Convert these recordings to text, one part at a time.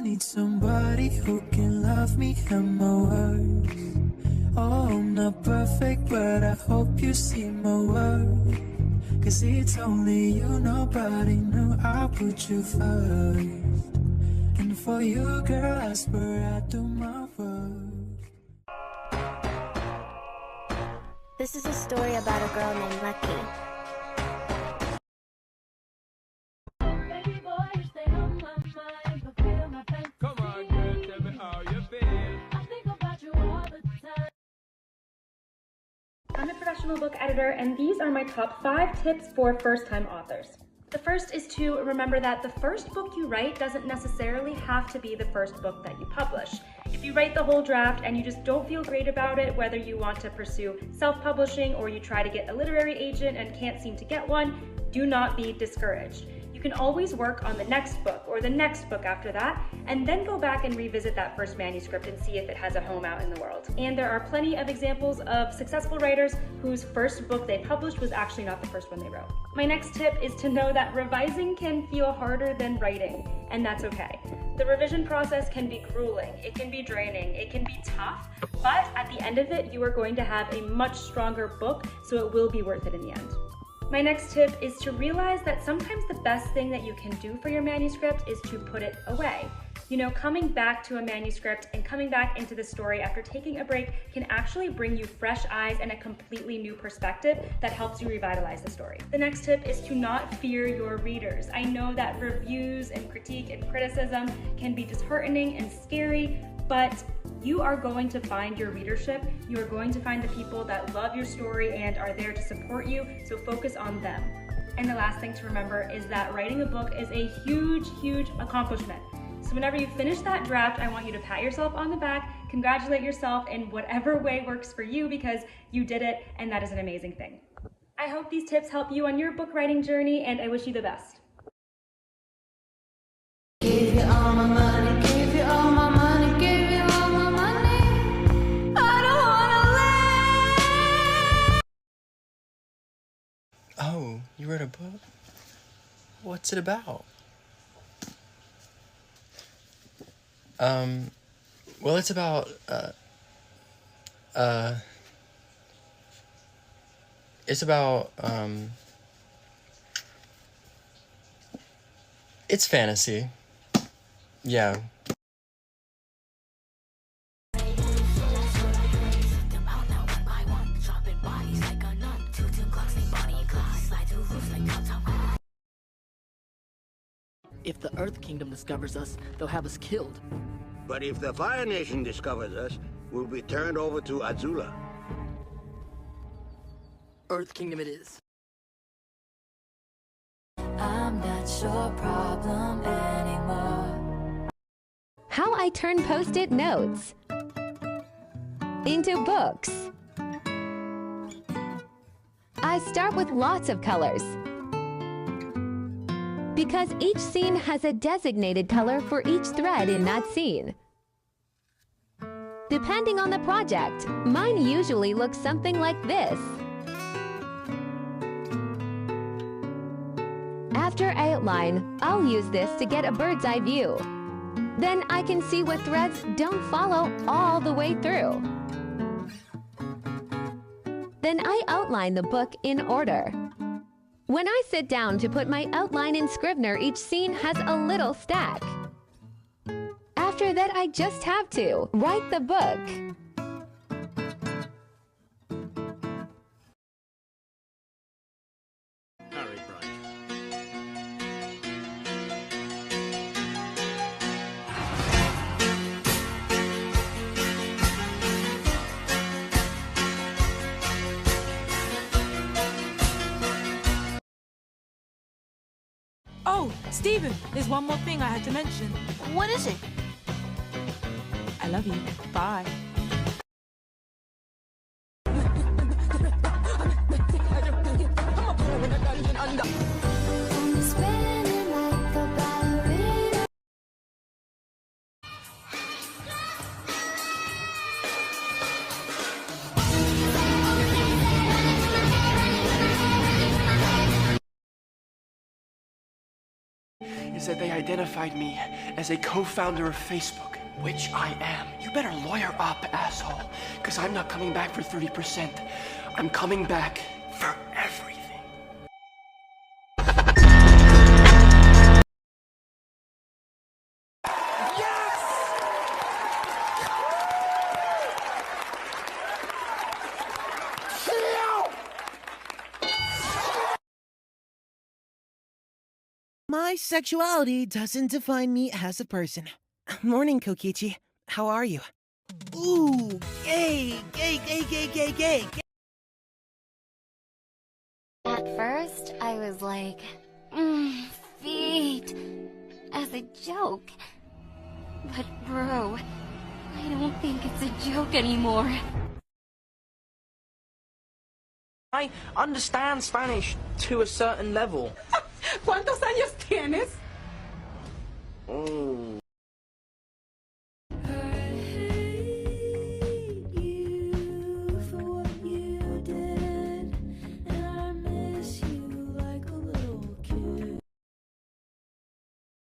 need somebody who can love me and my words. Oh, I'm not perfect, but I hope you see my worth. Cause it's only you, nobody knew I put you first. And for you, girl, I swear I do my worst. This is a story about a girl named Lucky. Come on, girl, tell me how you feel. I think about you all the time. I'm a professional book editor, and these are my top 5 tips for first-time authors. The first is to remember that the first book you write doesn't necessarily have to be the first book that you publish. If you write the whole draft and you just don't feel great about it, whether you want to pursue self-publishing or you try to get a literary agent and can't seem to get one, do not be discouraged. You can always work on the next book or the next book after that, and then go back and revisit that first manuscript and see if it has a home out in the world. And there are plenty of examples of successful writers whose first book they published was actually not the first one they wrote. My next tip is to know that revising can feel harder than writing, and that's okay. The revision process can be grueling, it can be draining, it can be tough, but at the end of it, you are going to have a much stronger book, so it will be worth it in the end. My next tip is to realize that sometimes the best thing that you can do for your manuscript is to put it away. You know, coming back to a manuscript and coming back into the story after taking a break can actually bring you fresh eyes and a completely new perspective that helps you revitalize the story. The next tip is to not fear your readers. I know that reviews and critique and criticism can be disheartening and scary, but you are going to find your readership. You are going to find the people that love your story and are there to support you, so focus on them. And the last thing to remember is that writing a book is a huge, huge accomplishment. So whenever you finish that draft, I want you to pat yourself on the back, congratulate yourself in whatever way works for you, because you did it, and that is an amazing thing. I hope these tips help you on your book writing journey, and I wish you the best. Give you all my money, give you all my money, give you all my money. I don't wanna Oh, you wrote a book? What's it about? Well, it's about, it's fantasy. Yeah. If the Earth Kingdom discovers us, they'll have us killed. But if the Fire Nation discovers us, we'll be turned over to Azula. Earth Kingdom it is. I'm not your problem anymore. How I turn Post-it notes into books. I start with lots of colors, because each scene has a designated color for each thread in that scene. Depending on the project, mine usually looks something like this. After I outline, I'll use this to get a bird's eye view. Then I can see what threads don't follow all the way through. Then I outline the book in order. When I sit down to put my outline in Scrivener, each scene has a little stack. After that, I just have to write the book. Harry Bright. Oh, Stephen, there's one more thing I had to mention. What is it? I love you. Bye. Spinning like a ballerina. You said they identified me as a co-founder of Facebook, which I am. You better lawyer up, asshole, because I'm not coming back for 30%. I'm coming back for everything. My sexuality doesn't define me as a person. Morning, Kokichi. How are you? Ooh, gay, gay, gay, gay, gay, gay. At first, I was like, feet, as a joke. But bro, I don't think it's a joke anymore. I understand Spanish to a certain level. ¿Cuántos años tienes? Oh.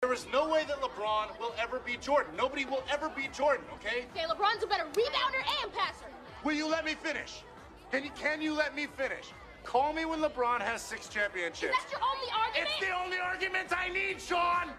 There is no way that LeBron will ever beat Jordan. Nobody will ever beat Jordan, okay? Okay, LeBron's a better rebounder and passer. Will you let me finish? Can you let me finish? Call me when LeBron has 6 championships. That's your only argument? It's the only argument I need, Sean!